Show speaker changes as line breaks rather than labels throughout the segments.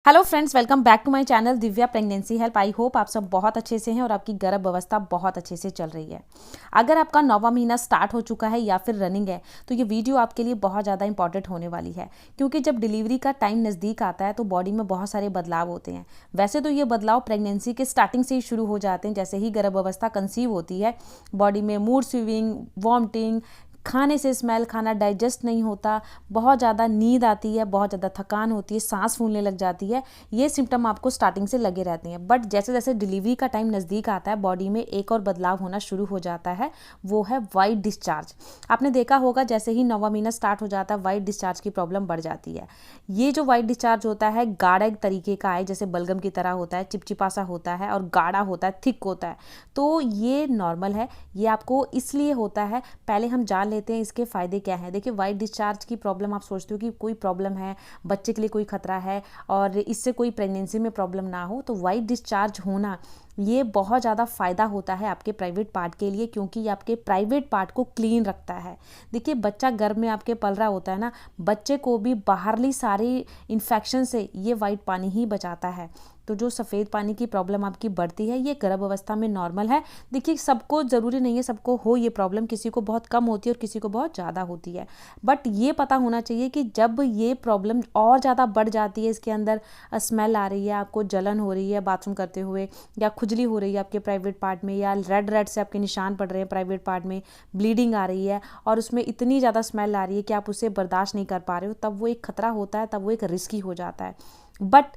Hello friends, welcome back to my channel Divya pregnancy help. I hope आप सब बहुत अच्छे से हैं और आपकी गर्भ अवस्था बहुत अच्छे से चल रही है। अगर आपका 9वां महीना स्टार्ट हो चुका है या फिर रनिंग है तो ये वीडियो आपके लिए बहुत ज़्यादा इंपॉर्टेंट होने वाली है, क्योंकि जब डिलीवरी का टाइम नज़दीक आता है तो बॉडी में बहुत सारे बदलाव होते हैं। वैसे तो ये बदलाव प्रेगनेंसी के स्टार्टिंग से ही शुरू हो जाते हैं। जैसे ही गर्भ अवस्था कंसीव होती है, बॉडी में मूड स्विंगिंग, वॉमिटिंग, खाने से स्मेल, खाना डाइजेस्ट नहीं होता, बहुत ज़्यादा नींद आती है, बहुत ज़्यादा थकान होती है, सांस फूलने लग जाती है। ये सिम्टम आपको स्टार्टिंग से लगे रहते हैं। बट जैसे जैसे डिलीवरी का टाइम नज़दीक आता है, बॉडी में एक और बदलाव होना शुरू हो जाता है, वो है वाइट डिस्चार्ज। आपने देखा होगा जैसे ही 9वां महीना स्टार्ट हो जाता है, वाइट डिस्चार्ज की प्रॉब्लम बढ़ जाती है। ये जो वाइट डिस्चार्ज होता है गाढ़ा तरीके का है, जैसे बलगम की तरह होता है, चिपचिपा सा होता है और गाढ़ा होता है, थिक होता है। तो ये नॉर्मल है, ये आपको इसलिए होता है। पहले हम जान लेते हैं इसके फ़ायदे क्या है। देखिए, वाइट डिस्चार्ज की प्रॉब्लम आप सोचते हो कि कोई प्रॉब्लम है, बच्चे के लिए कोई खतरा है और इससे कोई प्रेगनेंसी में प्रॉब्लम ना हो, तो वाइट डिस्चार्ज होना ये बहुत ज़्यादा फ़ायदा होता है आपके प्राइवेट पार्ट के लिए, क्योंकि ये आपके प्राइवेट पार्ट को क्लीन रखता है। देखिए, बच्चा गर्भ में आपके पल रहा होता है ना, बच्चे को भी बाहरली सारी इन्फेक्शन से ये वाइट पानी ही बचाता है। तो जो सफ़ेद पानी की प्रॉब्लम आपकी बढ़ती है, ये गर्भ अवस्था में नॉर्मल है। देखिए, सबको ज़रूरी नहीं है सबको हो ये प्रॉब्लम, किसी को बहुत कम होती है और किसी को बहुत ज़्यादा होती है। बट ये पता होना चाहिए कि जब ये प्रॉब्लम और ज़्यादा बढ़ जाती है, इसके अंदर स्मेल आ रही है, आपको जलन हो रही है बाथरूम करते हुए, या खुजली हो रही है आपके प्राइवेट पार्ट में, या रेड रेड से आपके निशान पड़ रहे हैं प्राइवेट पार्ट में, ब्लीडिंग आ रही है और उसमें इतनी ज़्यादा स्मेल आ रही है कि आप उसे बर्दाश्त नहीं कर पा रहे हो, तब वो एक खतरा होता है, तब वो एक रिस्की हो जाता है। बट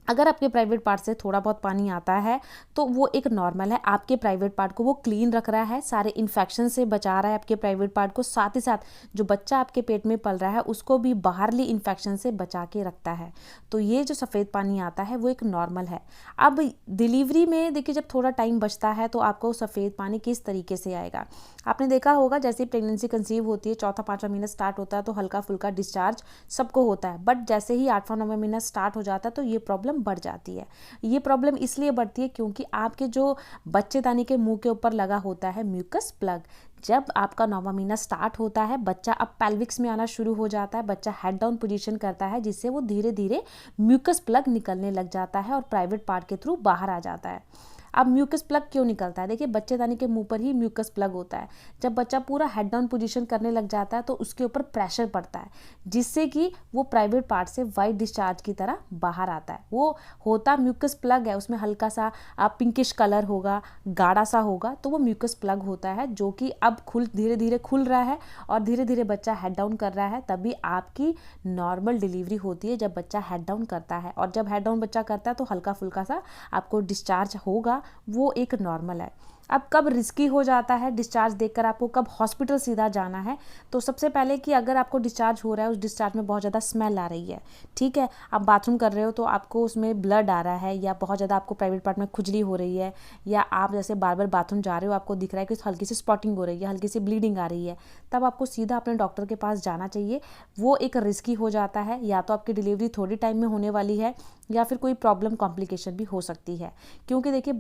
अगर आपके प्राइवेट पार्ट से थोड़ा बहुत पानी आता है तो वो एक नॉर्मल है। आपके प्राइवेट पार्ट को वो क्लीन रख रहा है, सारे इन्फेक्शन से बचा रहा है आपके प्राइवेट पार्ट को, साथ ही साथ जो बच्चा आपके पेट में पल रहा है उसको भी बाहरली इन्फेक्शन से बचा के रखता है। तो ये जो सफ़ेद पानी आता है वो एक नॉर्मल है। अब डिलीवरी में देखिए, जब थोड़ा टाइम बचता है तो आपको सफ़ेद पानी किस तरीके से आएगा। आपने देखा होगा जैसे प्रेगनेंसी कंसीव होती है, 4था-5वां महीना स्टार्ट होता है तो हल्का फुल्का डिस्चार्ज सबको होता है। बट जैसे ही 8वां-9वां महीना स्टार्ट हो जाता है तो ये प्रॉब्लम बढ़ जाती है। ये प्रॉब्लम इसलिए बढ़ती है क्योंकि आपके जो बच्चेदानी के मुंह के ऊपर लगा होता है म्यूकस प्लग, जब आपका 9वां महीना स्टार्ट होता है, बच्चा अब पेल्विक्स में आना शुरू हो जाता है, बच्चा हेड डाउन पोजीशन करता है, जिससे वो धीरे धीरे म्यूकस प्लग निकलने लग जाता है और प्राइवेट पार्ट के थ्रू बाहर आ जाता है। अब म्यूकस प्लग क्यों निकलता है? देखिए, बच्चेदानी के मुंह पर ही म्यूकस प्लग होता है। जब बच्चा पूरा हेड डाउन पोजीशन करने लग जाता है तो उसके ऊपर प्रेशर पड़ता है, जिससे कि वो प्राइवेट पार्ट से वाइट डिस्चार्ज की तरह बाहर आता है। वो होता म्यूकस प्लग है, उसमें हल्का सा पिंकिश कलर होगा, गाढ़ा सा होगा, तो वो म्यूकस प्लग होता है, जो कि अब धीरे धीरे खुल रहा है और धीरे धीरे बच्चा हेड डाउन कर रहा है। तभी आपकी नॉर्मल डिलीवरी होती है, जब बच्चा हेड डाउन करता है। और जब हेड डाउन बच्चा करता है तो हल्का फुल्का सा आपको डिस्चार्ज होगा, वो एक नॉर्मल है। अब कब रिस्की हो जाता है डिस्चार्ज देखकर, आपको कब हॉस्पिटल सीधा जाना है, तो सबसे पहले कि अगर आपको डिस्चार्ज हो रहा है, उस डिस्चार्ज में बहुत ज़्यादा स्मेल आ रही है, ठीक है, आप बाथरूम कर रहे हो तो आपको उसमें ब्लड आ रहा है, या बहुत ज़्यादा आपको प्राइवेट पार्ट में खुजली हो रही है, या आप जैसे बार बार बाथरूम जा रहे हो, आपको दिख रहा है कि हल्की सी स्पॉटिंग हो रही है, हल्की सी ब्लीडिंग आ रही है, तब आपको सीधा अपने डॉक्टर के पास जाना चाहिए। वो एक रिस्की हो जाता है, या तो आपकी डिलीवरी थोड़ी टाइम में होने वाली है या फिर कोई प्रॉब्लम कॉम्प्लिकेशन भी हो सकती है। क्योंकि देखिए,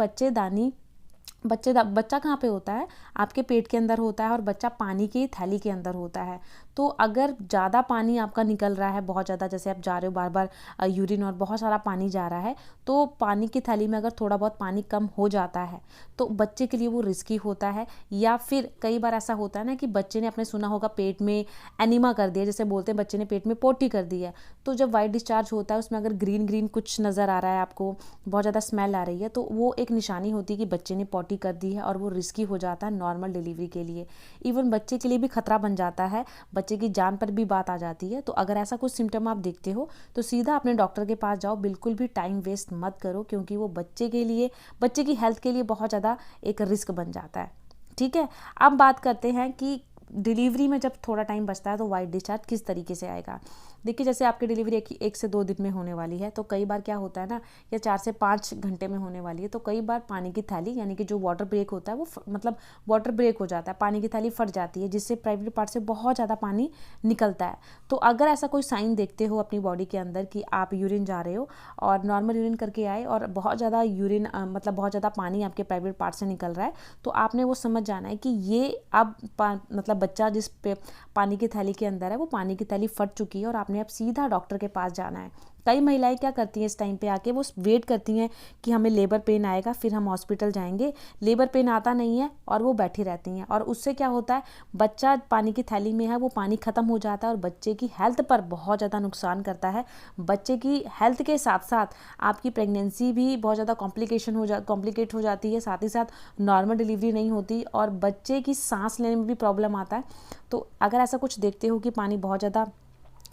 बच्चा कहाँ पे होता है? आपके पेट के अंदर होता है और बच्चा पानी की थैली के अंदर होता है। तो अगर ज़्यादा पानी आपका निकल रहा है, बहुत ज़्यादा, जैसे आप जा रहे हो बार बार यूरिन और बहुत सारा पानी जा रहा है, तो पानी की थैली में अगर थोड़ा बहुत पानी कम हो जाता है तो बच्चे के लिए वो रिस्की होता है। या फिर कई बार ऐसा होता है ना कि बच्चे ने, आपने सुना होगा, पेट में एनीमा कर दिया, जैसे बोलते हैं बच्चे ने पेट में पोटी कर दी है, तो जब वाइट डिस्चार्ज होता है उसमें अगर ग्रीन ग्रीन कुछ नज़र आ रहा है, आपको बहुत ज़्यादा स्मेल आ रही है, तो वो एक निशानी होती है कि बच्चे ने पोटी कर दी है और वो रिस्की हो जाता है नॉर्मल डिलीवरी के लिए। इवन बच्चे के लिए भी खतरा बन जाता है, बच्चे की जान पर भी बात आ जाती है। तो अगर ऐसा कुछ सिम्टम आप देखते हो तो सीधा अपने डॉक्टर के पास जाओ, बिल्कुल भी टाइम वेस्ट मत करो, क्योंकि वो बच्चे के लिए, बच्चे की हेल्थ के लिए बहुत ज़्यादा एक रिस्क बन जाता है। ठीक है, अब बात करते हैं कि डिलीवरी में जब थोड़ा टाइम बचता है तो वाइट डिस्चार्ज किस तरीके से आएगा। देखिए, जैसे आपकी डिलीवरी 1 से 2 दिन में होने वाली है, तो कई बार क्या होता है ना, या 4 से 5 घंटे में होने वाली है, तो कई बार पानी की थैली, यानी कि जो वाटर ब्रेक होता है, वो मतलब वाटर ब्रेक हो जाता है, पानी की थैली फट जाती है, जिससे प्राइवेट पार्ट से बहुत ज़्यादा पानी निकलता है। तो अगर ऐसा कोई साइन देखते हो अपनी बॉडी के अंदर कि आप यूरिन जा रहे हो और नॉर्मल यूरिन करके आए और बहुत ज़्यादा यूरिन मतलब बहुत ज़्यादा पानी आपके प्राइवेट पार्ट से निकल रहा है, तो आपने वो समझ जाना है कि ये अब मतलब बच्चा जिस पे पानी की थैली के अंदर है, वो पानी की थैली फट चुकी है और आपने अब सीधा डॉक्टर के पास जाना है। कई महिलाएं क्या करती हैं इस टाइम पे आके, वो वेट करती हैं कि हमें लेबर पेन आएगा फिर हम हॉस्पिटल जाएंगे, लेबर पेन आता नहीं है और वो बैठी रहती हैं। और उससे क्या होता है, बच्चा पानी की थैली में है, वो पानी ख़त्म हो जाता है और बच्चे की हेल्थ पर बहुत ज़्यादा नुकसान करता है। बच्चे की हेल्थ के साथ साथ आपकी प्रेगनेंसी भी बहुत ज़्यादा कॉम्प्लिकेट हो जाती है, साथ ही साथ नॉर्मल डिलीवरी नहीं होती और बच्चे की सांस लेने में भी प्रॉब्लम आता है। तो अगर ऐसा कुछ देखते हो कि पानी बहुत ज़्यादा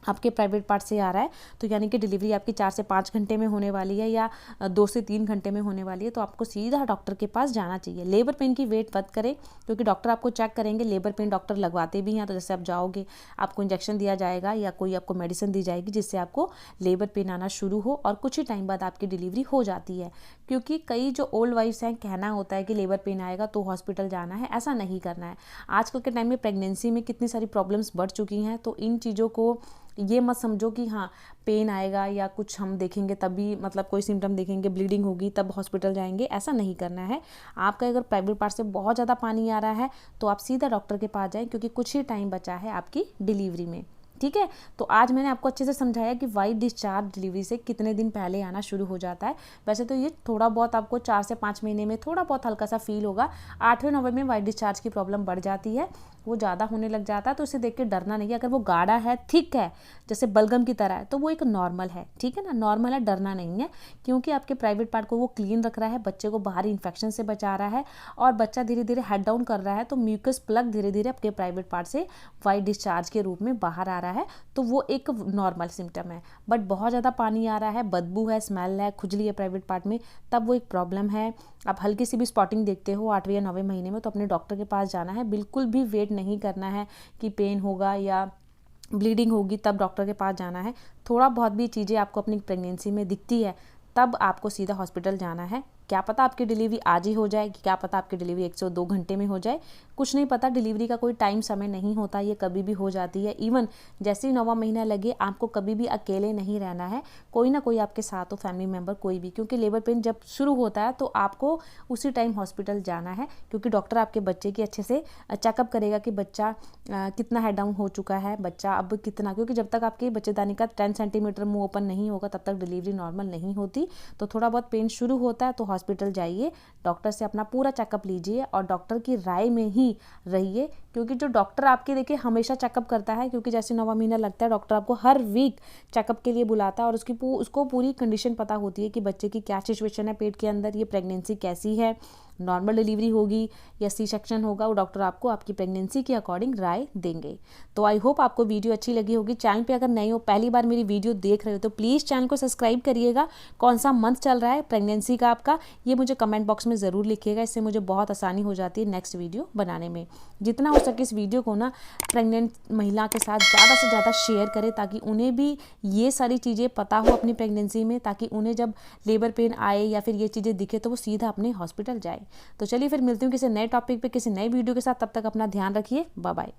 आपके प्राइवेट पार्ट से आ रहा है, तो यानी कि डिलीवरी आपकी 4 से 5 घंटे में होने वाली है या 2 से 3 घंटे में होने वाली है, तो आपको सीधा डॉक्टर के पास जाना चाहिए। लेबर पेन की वेट मत करें, क्योंकि डॉक्टर आपको चेक करेंगे। लेबर पेन डॉक्टर लगवाते भी हैं, तो जैसे आप जाओगे आपको इंजेक्शन दिया जाएगा या कोई आपको मेडिसिन दी जाएगी जिससे आपको लेबर पेन आना शुरू हो और कुछ ही टाइम बाद आपकी डिलीवरी हो जाती है। क्योंकि कई जो ओल्ड वाइफ्स हैं, कहना होता है कि लेबर पेन आएगा तो हॉस्पिटल जाना है, ऐसा नहीं करना है। आजकल के टाइम में प्रेगनेंसी में कितनी सारी प्रॉब्लम्स बढ़ चुकी हैं, तो इन चीज़ों को ये मत समझो कि हाँ पेन आएगा या कुछ हम देखेंगे तभी, मतलब कोई सिम्टम देखेंगे, ब्लीडिंग होगी तब हॉस्पिटल जाएंगे, ऐसा नहीं करना है। आपका अगर प्राइवेट पार्ट से बहुत ज़्यादा पानी आ रहा है तो आप सीधा डॉक्टर के पास जाएं, क्योंकि कुछ ही टाइम बचा है आपकी डिलीवरी में। ठीक है, तो आज मैंने आपको अच्छे से समझाया कि वाइट डिस्चार्ज डिलीवरी से कितने दिन पहले आना शुरू हो जाता है। वैसे तो ये थोड़ा बहुत आपको 4 से 5 महीने में थोड़ा बहुत हल्का सा फील होगा। 8वें 9वें में वाइट डिस्चार्ज की प्रॉब्लम बढ़ जाती है, वो ज़्यादा होने लग जाता है, तो उसे देख के डरना नहीं है। अगर वो गाढ़ा है, थिक है, जैसे बलगम की तरह है, तो वो एक नॉर्मल है। ठीक है ना, नॉर्मल है, डरना नहीं है, क्योंकि आपके प्राइवेट पार्ट को वो क्लीन रख रहा है, बच्चे को बाहरी इन्फेक्शन से बचा रहा है और बच्चा धीरे धीरे हेड डाउन कर रहा है, तो म्यूकस प्लग धीरे धीरे आपके प्राइवेट पार्ट से वाइट डिस्चार्ज के रूप में बाहर आ रहा है, तो वो एक नॉर्मल सिम्टम है। बट बहुत ज़्यादा पानी आ रहा है, बदबू है, स्मेल है, खुजली है प्राइवेट पार्ट में, तब वो एक प्रॉब्लम है। आप हल्की सी भी स्पॉटिंग देखते हो 8वें या 9वें महीने में, तो अपने डॉक्टर के पास जाना है। बिल्कुल भी वेट नहीं करना है कि पेन होगा या ब्लीडिंग होगी तब डॉक्टर के पास जाना है। थोड़ा बहुत भी चीज़ें आपको अपनी प्रेगनेंसी में दिखती है तब आपको सीधा हॉस्पिटल जाना है। क्या पता आपकी डिलीवरी आज ही हो जाए, क्या पता आपकी डिलीवरी 1 से 2 घंटे में हो जाए, कुछ नहीं पता। डिलीवरी का कोई टाइम समय नहीं होता, ये कभी भी हो जाती है। इवन जैसे ही 9वां महीना लगे, आपको कभी भी अकेले नहीं रहना है, कोई ना कोई आपके साथ हो, फैमिली मेम्बर कोई भी, क्योंकि लेबर पेन जब शुरू होता है तो आपको उसी टाइम हॉस्पिटल जाना है, क्योंकि डॉक्टर आपके बच्चे की अच्छे से चेकअप करेगा कि बच्चा कितना हेड डाउन हो चुका है, बच्चा अब कितना, क्योंकि जब तक आपके बच्चेदानी का 10 सेंटीमीटर मुँह ओपन नहीं होगा तब तक डिलीवरी नॉर्मल नहीं होती। तो थोड़ा बहुत पेन शुरू होता है तो हॉस्पिटल जाइए, डॉक्टर से अपना पूरा चेकअप लीजिए और डॉक्टर की राय में ही रहिए, क्योंकि जो डॉक्टर आपके देखिए हमेशा चेकअप करता है, क्योंकि जैसे 9वां महीना लगता है डॉक्टर आपको हर वीक चेकअप के लिए बुलाता है और उसको पूरी कंडीशन पता होती है कि बच्चे की क्या सिचुएशन है पेट के अंदर, ये प्रेगनेंसी कैसी है, नॉर्मल डिलीवरी होगी या सी सेक्शन होगा, वो डॉक्टर आपको आपकी प्रेगनेंसी के अकॉर्डिंग राय देंगे। तो आई होप आपको वीडियो अच्छी लगी होगी। चैनल पे अगर नए हो, पहली बार मेरी वीडियो देख रहे हो, तो प्लीज़ चैनल को सब्सक्राइब करिएगा। कौन सा मंथ चल रहा है प्रेगनेंसी का आपका, ये मुझे कमेंट बॉक्स में ज़रूर लिखिएगा, इससे मुझे बहुत आसानी हो जाती है नेक्स्ट वीडियो बनाने में। जितना हो सके इस वीडियो को ना प्रेग्नेंट महिला के साथ ज़्यादा से ज़्यादा शेयर करें, ताकि उन्हें भी ये सारी चीज़ें पता हो अपनी प्रेगनेंसी में, ताकि उन्हें जब लेबर पेन आए या फिर ये चीज़ें दिखे तो वो सीधा अपने हॉस्पिटल जाए। तो चलिए फिर मिलती हूँ किसी नए टॉपिक पे, किसी नए वीडियो के साथ। तब तक अपना ध्यान रखिए, बाय बाय।